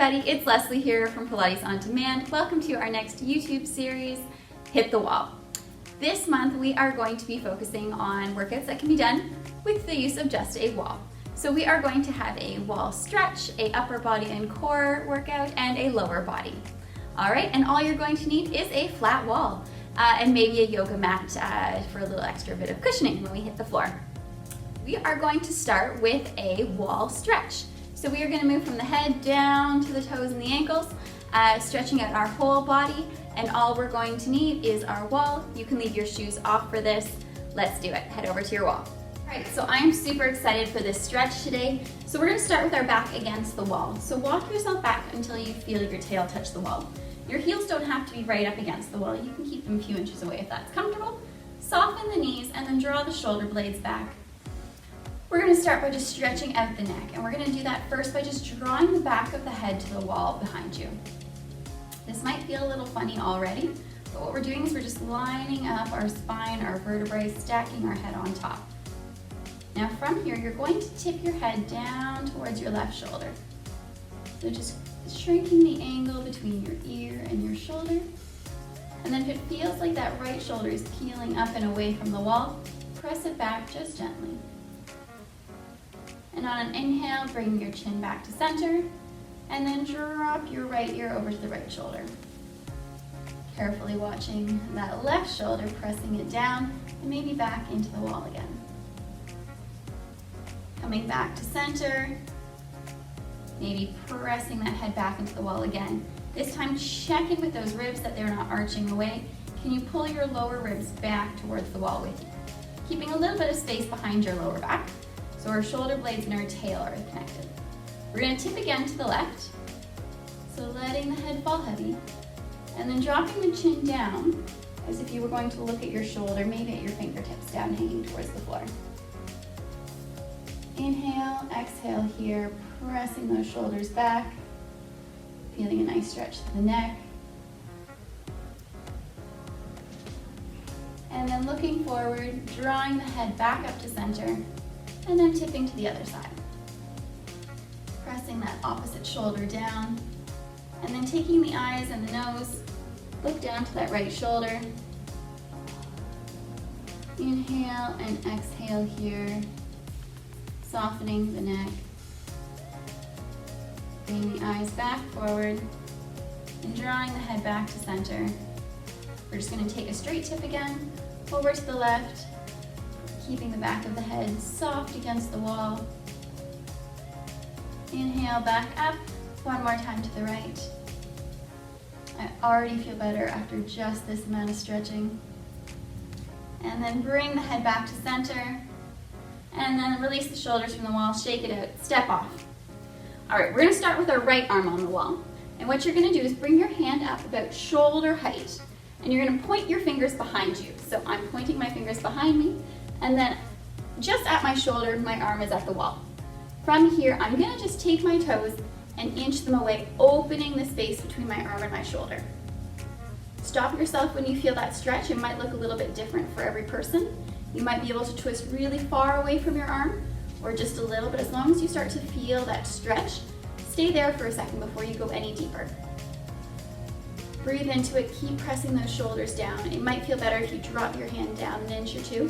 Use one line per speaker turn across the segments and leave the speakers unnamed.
everybody, it's Leslie here from Pilates On Demand. Welcome to our next YouTube series, Hit the Wall. This month we are going to be focusing on workouts that can be done with the use of just a wall. So we are going to have a wall stretch, a upper body and core workout, and a lower body. All right, and all you're going to need is a flat wall and maybe a yoga mat for a little extra bit of cushioning when we hit the floor. We are going to start with a wall stretch. So we are going to move from the head down to the toes and the ankles, stretching out our whole body, and all we're going to need is our wall. You can leave your shoes off for this. Let's do it. Head over to your wall. All right, so I am super excited for this stretch today. So we're going to start with our back against the wall. So walk yourself back until you feel your tail touch the wall. Your heels don't have to be right up against the wall. You can keep them a few inches away if that's comfortable. Soften the knees and then draw the shoulder blades back. We're going to start by just stretching out the neck, and we're going to do that first by just drawing the back of the head to the wall behind you. This might feel a little funny already, but what we're doing is we're just lining up our spine, our vertebrae, stacking our head on top. Now from here, you're going to tip your head down towards your left shoulder. So just shrinking the angle between your ear and your shoulder. And then if it feels like that right shoulder is peeling up and away from the wall, press it back just gently. And on an inhale, bring your chin back to center, and then drop your right ear over to the right shoulder. Carefully watching that left shoulder, pressing it down, and maybe back into the wall again. Coming back to center, maybe pressing that head back into the wall again. This time, check in with those ribs that they're not arching away. Can you pull your lower ribs back towards the wall with you? Keeping a little bit of space behind your lower back, so our shoulder blades and our tail are connected. We're going to tip again to the left, so letting the head fall heavy, and then dropping the chin down as if you were going to look at your shoulder, maybe at your fingertips down hanging towards the floor. Inhale, exhale here, pressing those shoulders back, feeling a nice stretch to the neck. And then looking forward, drawing the head back up to center, and then tipping to the other side. Pressing that opposite shoulder down, and then taking the eyes and the nose, look down to that right shoulder. Inhale and exhale here, softening the neck. Bring the eyes back forward, and drawing the head back to center. We're just going to take a straight tip again, over to the left, keeping the back of the head soft against the wall. Inhale, back up. One more time to the right. I already feel better after just this amount of stretching. And then bring the head back to center. And then release the shoulders from the wall, shake it out, step off. All right, we're gonna start with our right arm on the wall. And what you're gonna do is bring your hand up about shoulder height. And you're gonna point your fingers behind you. So I'm pointing my fingers behind me. And then just at my shoulder, my arm is at the wall. From here, I'm gonna just take my toes and inch them away, opening the space between my arm and my shoulder. Stop yourself when you feel that stretch. It might look a little bit different for every person. You might be able to twist really far away from your arm or just a little, but as long as you start to feel that stretch, stay there for a second before you go any deeper. Breathe into it, keep pressing those shoulders down. It might feel better if you drop your hand down an inch or two.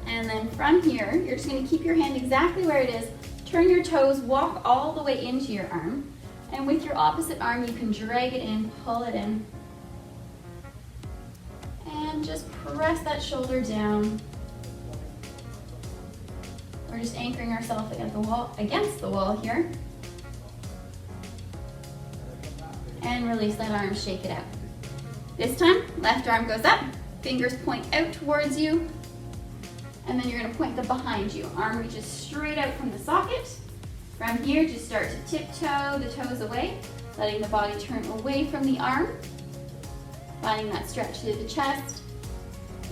And then from here, you're just going to keep your hand exactly where it is, turn your toes, walk all the way into your arm, and with your opposite arm, you can drag it in, pull it in, and just press that shoulder down. We're just anchoring ourselves against the wall here. And release that arm, shake it out. This time, left arm goes up, fingers point out towards you, and then you're gonna point them behind you. Arm reaches straight out from the socket. From here, just start to tiptoe the toes away, letting the body turn away from the arm, finding that stretch through the chest.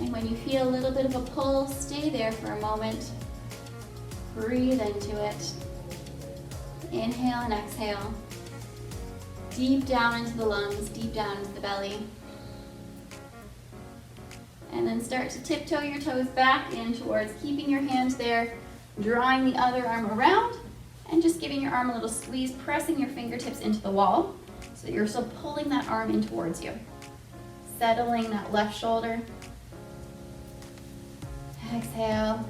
And when you feel a little bit of a pull, stay there for a moment. Breathe into it. Inhale and exhale. Deep down into the lungs, deep down into the belly. And then start to tiptoe your toes back in towards keeping your hands there, drawing the other arm around, And just giving your arm a little squeeze, pressing your fingertips into the wall so that you're still pulling that arm in towards you. Settling that left shoulder. Exhale.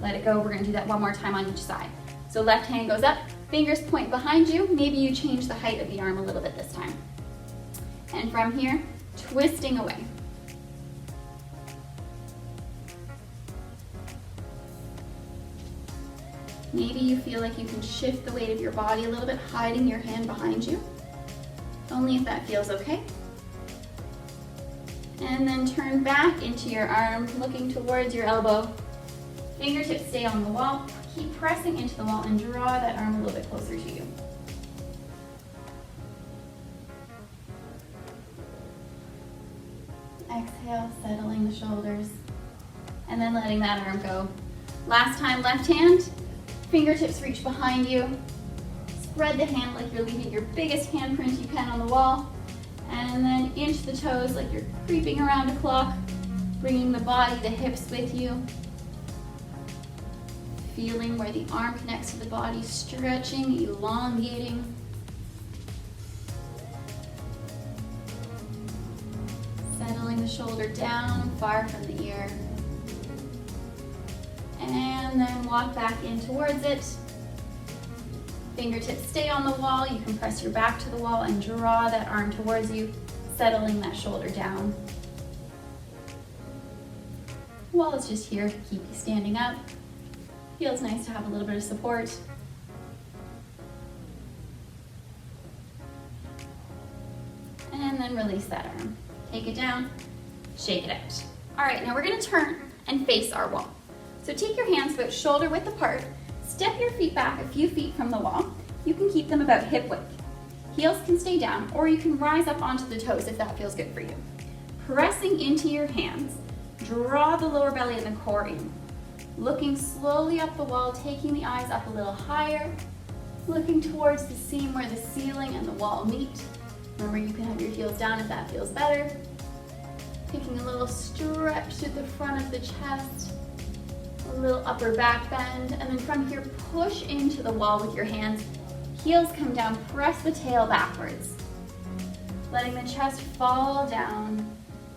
Let it go. We're going to do that one more time on each side. So left hand goes up, fingers point behind you. Maybe you change the height of the arm a little bit this time. And from here, twisting away. Maybe you feel like you can shift the weight of your body a little bit, hiding your hand behind you. Only if that feels okay. And then turn back into your arm, looking towards your elbow. Fingertips stay on the wall. Keep pressing into the wall and draw that arm a little bit closer to you. Exhale, settling the shoulders. And then letting that arm go. Last time, left hand. Fingertips reach behind you. Spread the hand like you're leaving your biggest handprint you can on the wall. And then inch the toes like you're creeping around a clock. Bringing the body, the hips with you. Feeling where the arm connects to the body, stretching, elongating. Settling the shoulder down, far from the ear. And then walk back in towards it. Fingertips stay on the wall. You can press your back to the wall and draw that arm towards you, settling that shoulder down. Wall is just here to keep you standing up. Feels nice to have a little bit of support. And then release that arm. Take it down, shake it out. All right, now we're gonna turn and face our wall. So take your hands about shoulder width apart, step your feet back a few feet from the wall. You can keep them about hip width. Heels can stay down, or you can rise up onto the toes if that feels good for you. Pressing into your hands, draw the lower belly and the core in. Looking slowly up the wall, taking the eyes up a little higher, looking towards the seam where the ceiling and the wall meet. Remember, you can have your heels down if that feels better. Taking a little stretch to the front of the chest, a little upper back bend, and then from here, push into the wall with your hands. Heels come down, press the tail backwards. Letting the chest fall down,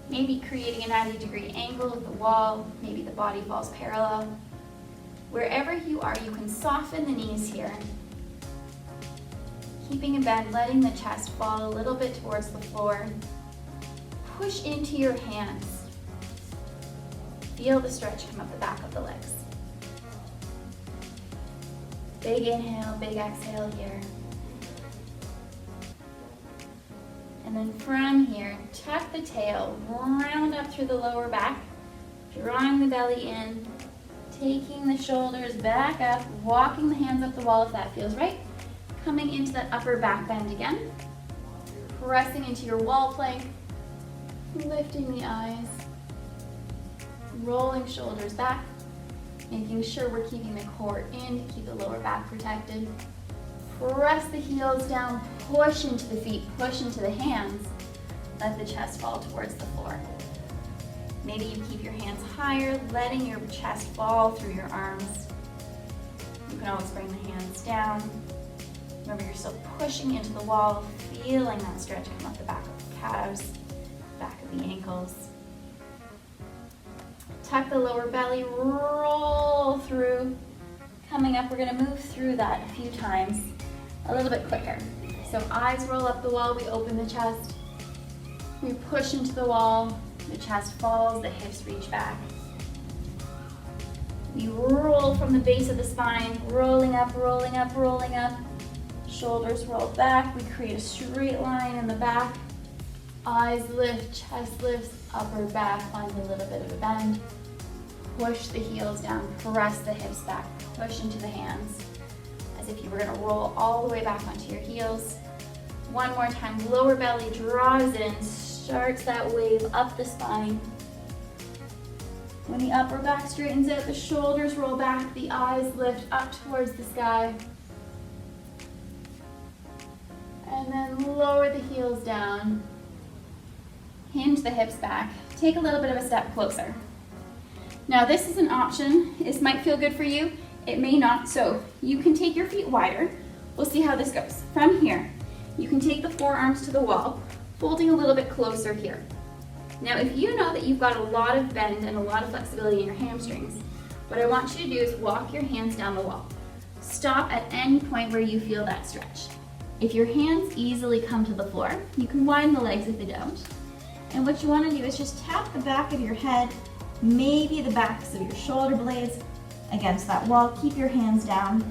maybe creating a 90-degree angle with the wall, maybe the body falls parallel. Wherever you are, you can soften the knees here. Keeping a bend, letting the chest fall a little bit towards the floor. Push into your hands. Feel the stretch come up the back of the legs. Big inhale, big exhale here. And then from here, tuck the tail, round up through the lower back, drawing the belly in, taking the shoulders back up, walking the hands up the wall if that feels right. Coming into that upper back bend again. Pressing into your wall plank, lifting the eyes, rolling shoulders back, making sure we're keeping the core in to keep the lower back protected. Press the heels down, push into the feet, push into the hands. Let the chest fall towards the floor. Maybe you keep your hands higher, letting your chest fall through your arms. You can always bring the hands down. Remember, you're still pushing into the wall, feeling that stretch come up the back of the calves, back of the ankles. Tuck the lower belly, roll through. Coming up, we're gonna move through that a few times, a little bit quicker. So eyes roll up the wall, we open the chest. We push into the wall, the chest falls, the hips reach back. We roll from the base of the spine, rolling up, rolling up, rolling up. Shoulders roll back, we create a straight line in the back. Eyes lift, chest lifts, upper back, find a little bit of a bend. Push the heels down, press the hips back, push into the hands, as if you were gonna roll all the way back onto your heels. One more time, lower belly draws in, starts that wave up the spine. When the upper back straightens out, the shoulders roll back, the eyes lift up towards the sky. And then lower the heels down. Hinge the hips back. Take a little bit of a step closer. Now this is an option. This might feel good for you. it may not. So you can take your feet wider. We'll see how this goes. From here, you can take the forearms to the wall, folding a little bit closer here. Now, if you know that you've got a lot of bend and a lot of flexibility in your hamstrings, what I want you to do is walk your hands down the wall. Stop at any point where you feel that stretch. If your hands easily come to the floor, you can widen the legs if they don't. And what you want to do is just tap the back of your head, maybe the backs of your shoulder blades against that wall. Keep your hands down.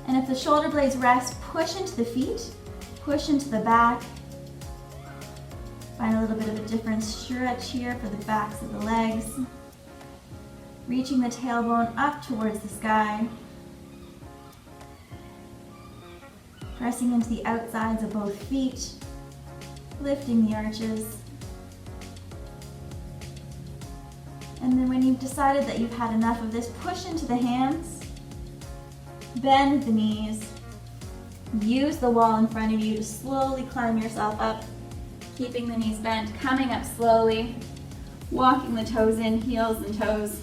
And if the shoulder blades rest, push into the feet, push into the back. Find a little bit of a different stretch here for the backs of the legs. Reaching the tailbone up towards the sky. Pressing into the outsides of both feet, lifting the arches. And then when you've decided that you've had enough of this, push into the hands, bend the knees, use the wall in front of you to slowly climb yourself up, keeping the knees bent, coming up slowly, walking the toes in, heels and toes.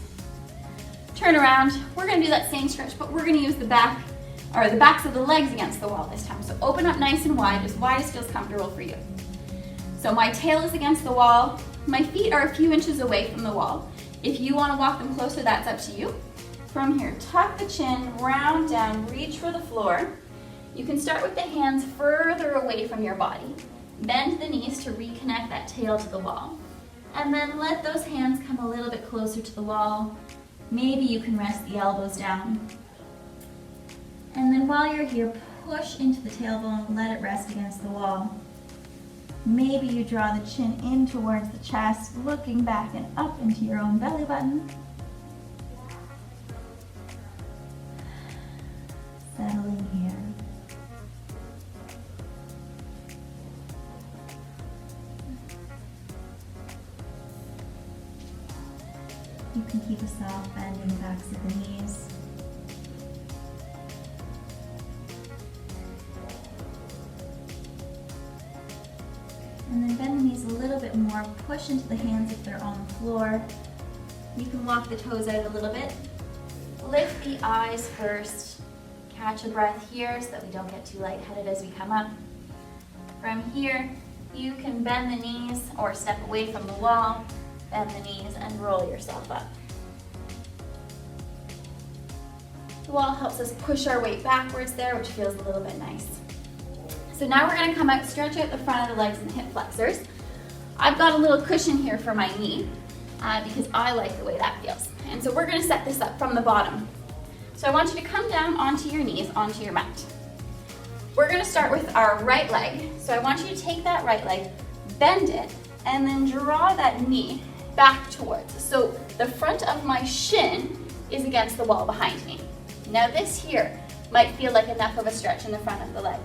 Turn around. We're going to do that same stretch, but we're going to use the backs of the legs against the wall this time. So open up nice and wide as feels comfortable for you. So my tail is against the wall. My feet are a few inches away from the wall. If you want to walk them closer, that's up to you. From here, tuck the chin, round down, reach for the floor. You can start with the hands further away from your body. Bend the knees to reconnect that tail to the wall. And then let those hands come a little bit closer to the wall. Maybe you can rest the elbows down. And then while you're here, push into the tailbone, let it rest against the wall. Maybe you draw the chin in towards the chest, looking back and up into your own belly button. Settling here. You can keep a soft bend in the backs of the knees. And then bend the knees a little bit more, push into the hands if they're on the floor. You can walk the toes out a little bit. Lift the eyes first. Catch a breath here so that we don't get too lightheaded as we come up. From here, you can bend the knees or step away from the wall, bend the knees and roll yourself up. The wall helps us push our weight backwards there, which feels a little bit nice. So now we're going to come out, stretch out the front of the legs and hip flexors. I've got a little cushion here for my knee because I like the way that feels. And so we're going to set this up from the bottom. So I want you to come down onto your knees, onto your mat. We're going to start with our right leg. So I want you to take that right leg, bend it, and then draw that knee back towards. So the front of my shin is against the wall behind me. Now this here might feel like enough of a stretch in the front of the leg.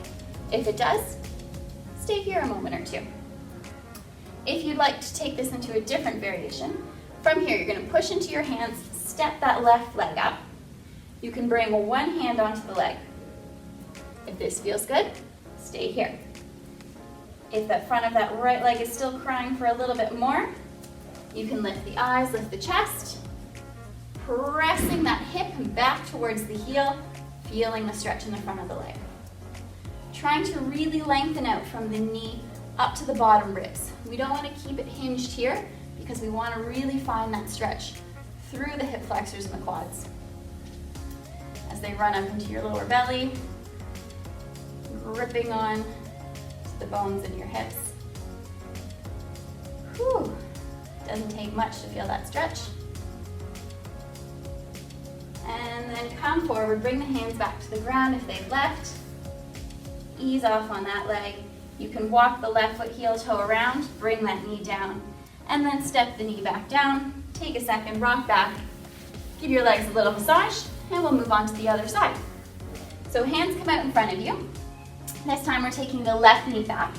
If it does, stay here a moment or two. If you'd like to take this into a different variation, from here you're going to push into your hands, step that left leg up. You can bring one hand onto the leg. If this feels good, stay here. If the front of that right leg is still crying for a little bit more, you can lift the eyes, lift the chest, pressing that hip back towards the heel, feeling the stretch in the front of the leg. Trying to really lengthen out from the knee up to the bottom ribs. We don't want to keep it hinged here because we want to really find that stretch through the hip flexors and the quads. As they run up into your lower belly, gripping on to the bones in your hips. Whew. Doesn't take much to feel that stretch. And then come forward, bring the hands back to the ground if they've left. Ease off on that leg. You can walk the left foot heel toe around, bring that knee down, and then step the knee back down. Take a second, rock back, give your legs a little massage, and we'll move on to the other side. So hands come out in front of you. This time we're taking the left knee back.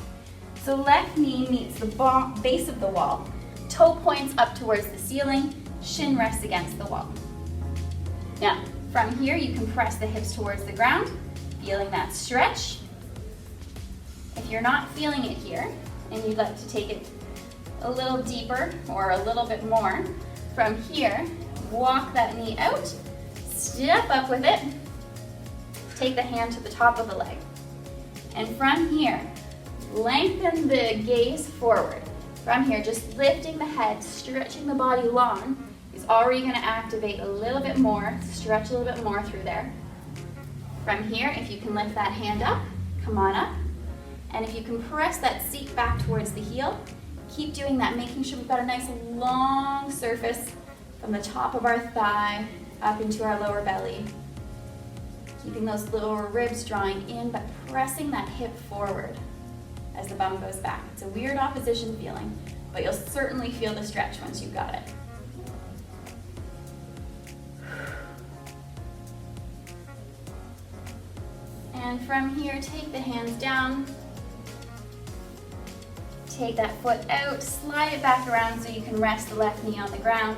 So left knee meets the base of the wall, toe points up towards the ceiling, shin rests against the wall. Now, from here you can press the hips towards the ground, feeling that stretch. If you're not feeling it here, and you'd like to take it a little deeper or a little bit more, from here, walk that knee out, step up with it. Take the hand to the top of the leg. And from here, lengthen the gaze forward. From here, just lifting the head, stretching the body long is already going to activate a little bit more, stretch a little bit more through there. From here, if you can lift that hand up, come on up. And if you can press that seat back towards the heel, keep doing that, making sure we've got a nice long surface from the top of our thigh up into our lower belly. Keeping those lower ribs drawing in, but pressing that hip forward as the bum goes back. It's a weird opposition feeling, but you'll certainly feel the stretch once you've got it. And from here, take the hands down. Take that foot out, slide it back around so you can rest the left knee on the ground,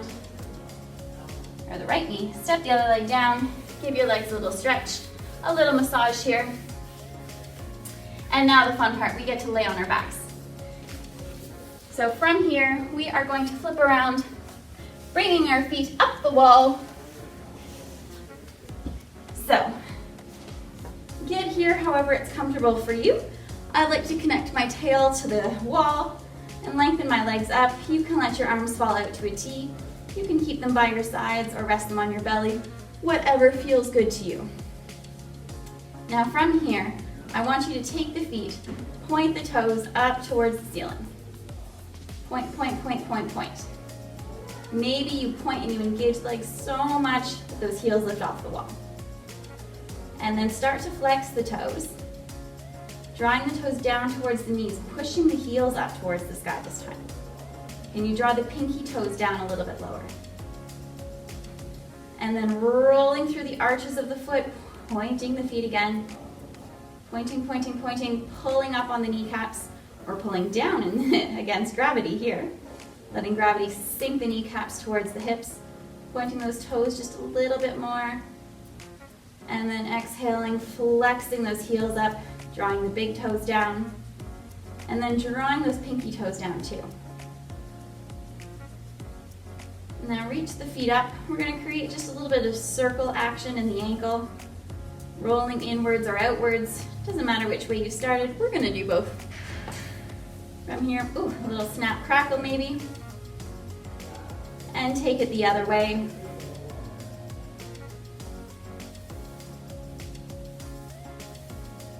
or the right knee. Step the other leg down, give your legs a little stretch, a little massage here. And now the fun part, we get to lay on our backs. So from here, we are going to flip around, bringing our feet up the wall. So, get here however it's comfortable for you. I like to connect my tail to the wall and lengthen my legs up. You can let your arms fall out to a T. You can keep them by your sides or rest them on your belly, whatever feels good to you. Now from here, I want you to take the feet, point the toes up towards the ceiling. Point, point, point, point, point. Maybe you point and you engage the legs so much that those heels lift off the wall. And then start to flex the toes, drawing the toes down towards the knees, pushing the heels up towards the sky this time. Can you draw the pinky toes down a little bit lower? And then rolling through the arches of the foot, pointing the feet again. Pointing, pointing, pointing, pulling up on the kneecaps, or pulling down against gravity here. Letting gravity sink the kneecaps towards the hips. Pointing those toes just a little bit more. And then exhaling, flexing those heels up, drawing the big toes down, and then drawing those pinky toes down too. And then reach the feet up. We're going to create just a little bit of circle action in the ankle, rolling inwards or outwards. Doesn't matter which way you started, we're going to do both. From here, ooh, a little snap crackle maybe, and take it the other way.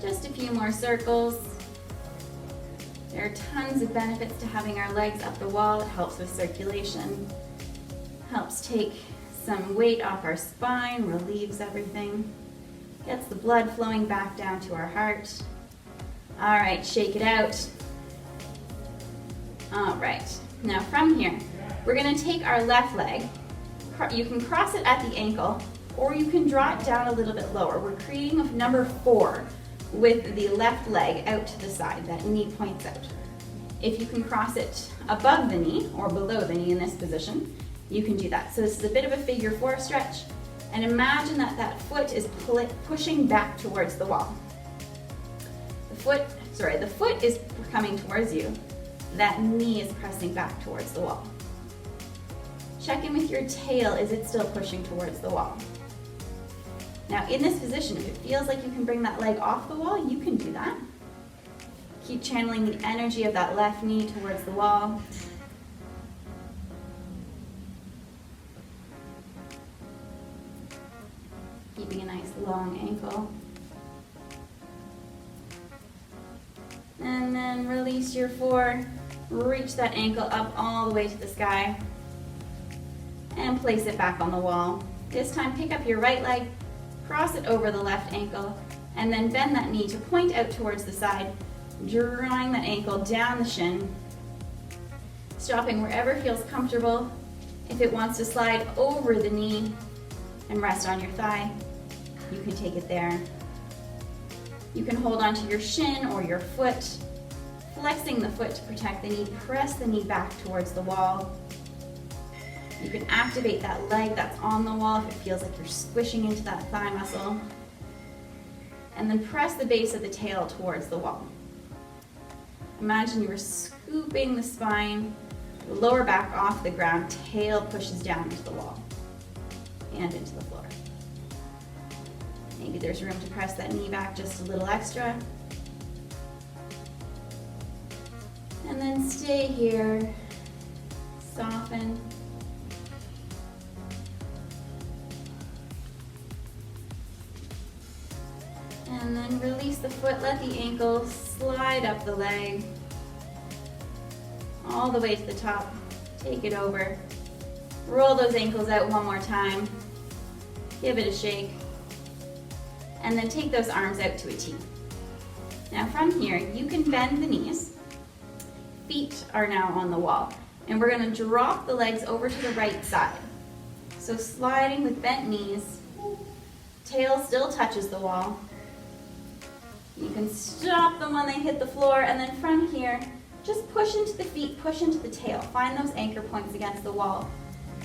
Just a few more circles. There are tons of benefits to having our legs up the wall. It helps with circulation, helps take some weight off our spine, relieves everything, gets the blood flowing back down to our heart. All right, shake it out. All right, now from here, we're gonna take our left leg. You can cross it at the ankle, or you can draw it down a little bit lower. We're creating a number 4 with the left leg out to the side, that knee points out. If you can cross it above the knee or below the knee in this position, you can do that. So this is a bit of a figure 4 stretch, and imagine that that foot is pushing back towards the wall. The foot is coming towards you. That knee is pressing back towards the wall. Check in with your tail, is it still pushing towards the wall? Now in this position, if it feels like you can bring that leg off the wall, you can do that. Keep channeling the energy of that left knee towards the wall. Keeping a nice long ankle. And then release your 4. Reach that ankle up all the way to the sky. And place it back on the wall. This time pick up your right leg, cross it over the left ankle, and then bend that knee to point out towards the side, drawing that ankle down the shin, stopping wherever feels comfortable. If it wants to slide over the knee and rest on your thigh, you can take it there. You can hold onto your shin or your foot, flexing the foot to protect the knee, press the knee back towards the wall. You can activate that leg that's on the wall if it feels like you're squishing into that thigh muscle. And then press the base of the tail towards the wall. Imagine you were scooping the spine, the lower back off the ground, tail pushes down into the wall and into the floor. Maybe there's room to press that knee back just a little extra. And then stay here, soften. And then release the foot, let the ankle slide up the leg, all the way to the top. Take it over. Roll those ankles out one more time. Give it a shake. And then take those arms out to a T. Now from here, you can bend the knees. Feet are now on the wall. And we're gonna drop the legs over to the right side. So sliding with bent knees, tail still touches the wall. You can stop them when they hit the floor, and then from here, just push into the feet, push into the tail. Find those anchor points against the wall.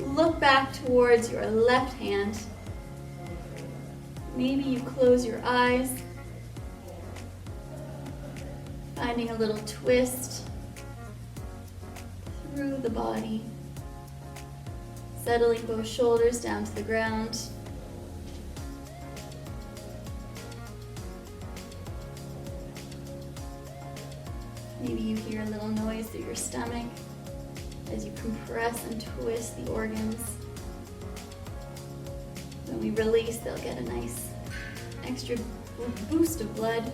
Look back towards your left hand. Maybe you close your eyes, finding a little twist through the body, settling both shoulders down to the ground. Maybe you hear a little noise through your stomach as you compress and twist the organs. When we release, they'll get a nice extra boost of blood.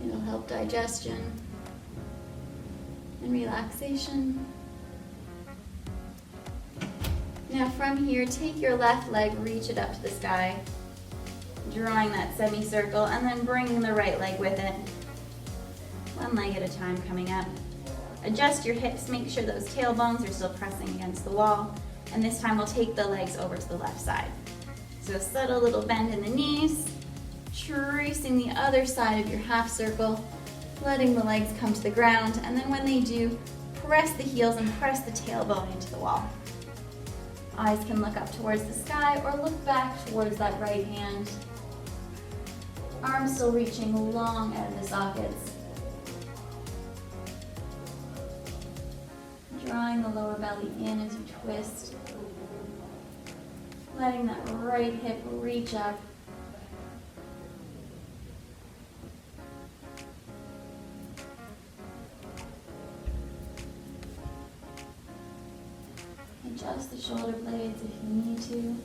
It'll help digestion and relaxation. Now from here, take your left leg, reach it up to the sky, drawing that semicircle, and then bring the right leg with it. One leg at a time coming up. Adjust your hips, make sure those tailbones are still pressing against the wall. And this time we'll take the legs over to the left side. So a subtle little bend in the knees, tracing the other side of your half circle, letting the legs come to the ground, and then when they do, press the heels and press the tailbone into the wall. Eyes can look up towards the sky or look back towards that right hand. Arms still reaching long out of the sockets. Drawing the lower belly in as you twist. Letting that right hip reach up. Adjust the shoulder blades if you need to.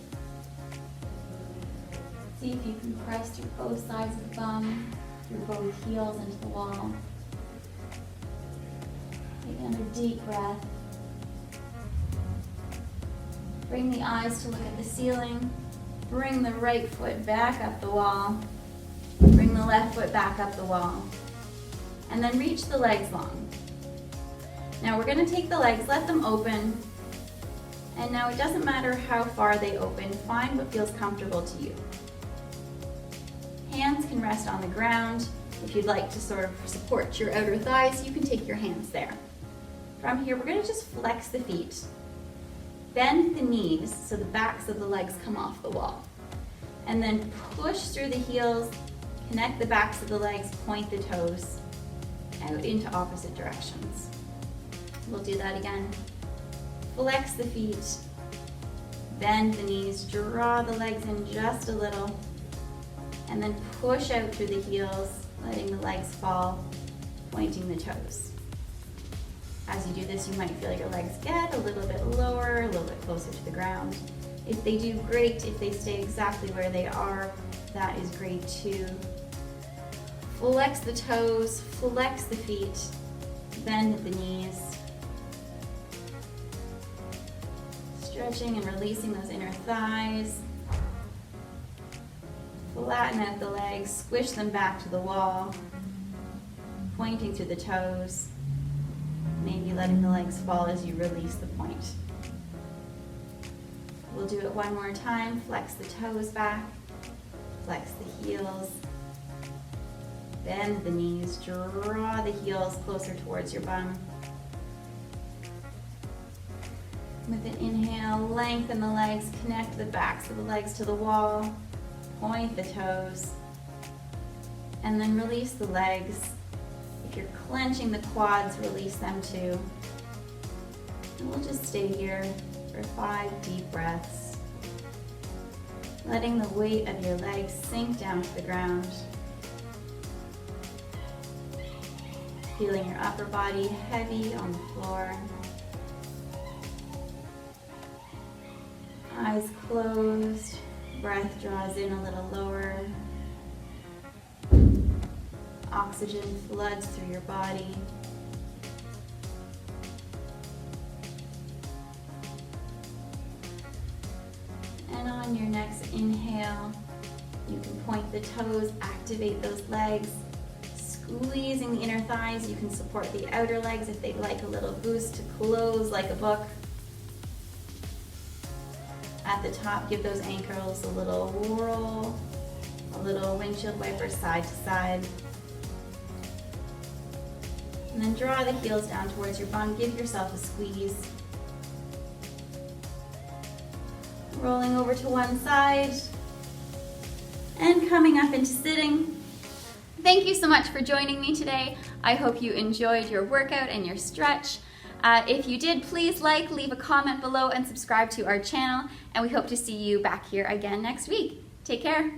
See if you can press through both sides of the bum, through both heels into the wall. Take another deep breath. Bring the eyes to look at the ceiling. Bring the right foot back up the wall. Bring the left foot back up the wall. And then reach the legs long. Now we're going to take the legs, let them open. And now it doesn't matter how far they open, find what feels comfortable to you. Hands can rest on the ground. If you'd like to sort of support your outer thighs, you can take your hands there. From here, we're going to just flex the feet. Bend the knees so the backs of the legs come off the wall. And then push through the heels, connect the backs of the legs, point the toes out into opposite directions. We'll do that again. Flex the feet, bend the knees, draw the legs in just a little, and then push out through the heels, letting the legs fall, pointing the toes. As you do this, you might feel your legs get a little bit lower, a little bit closer to the ground. If they do, great. If they stay exactly where they are, that is great too. Flex the toes, flex the feet, bend the knees. Stretching and releasing those inner thighs. Flatten out the legs, squish them back to the wall, pointing through the toes. Maybe letting the legs fall as you release the point. We'll do it one more time. Flex the toes back, flex the heels, bend the knees, draw the heels closer towards your bum. With an inhale, lengthen the legs, connect the backs of the legs to the wall, point the toes, and then release the legs. If you're clenching the quads, release them too. And we'll just stay here for 5 deep breaths. letting the weight of your legs sink down to the ground. Feeling your upper body heavy on the floor. Eyes closed, breath draws in a little lower. Oxygen floods through your body. And on your next inhale, you can point the toes, activate those legs. Squeezing the inner thighs, you can support the outer legs if they'd like a little boost to close like a book. At the top, give those ankles a little whirl, a little windshield wiper side to side. And then draw the heels down towards your bum, give yourself a squeeze. Rolling over to one side and coming up into sitting. Thank you so much for joining me today. I hope you enjoyed your workout and your stretch. If you did, please leave a comment below and subscribe to our channel, and we hope to see you back here again next week. Take care.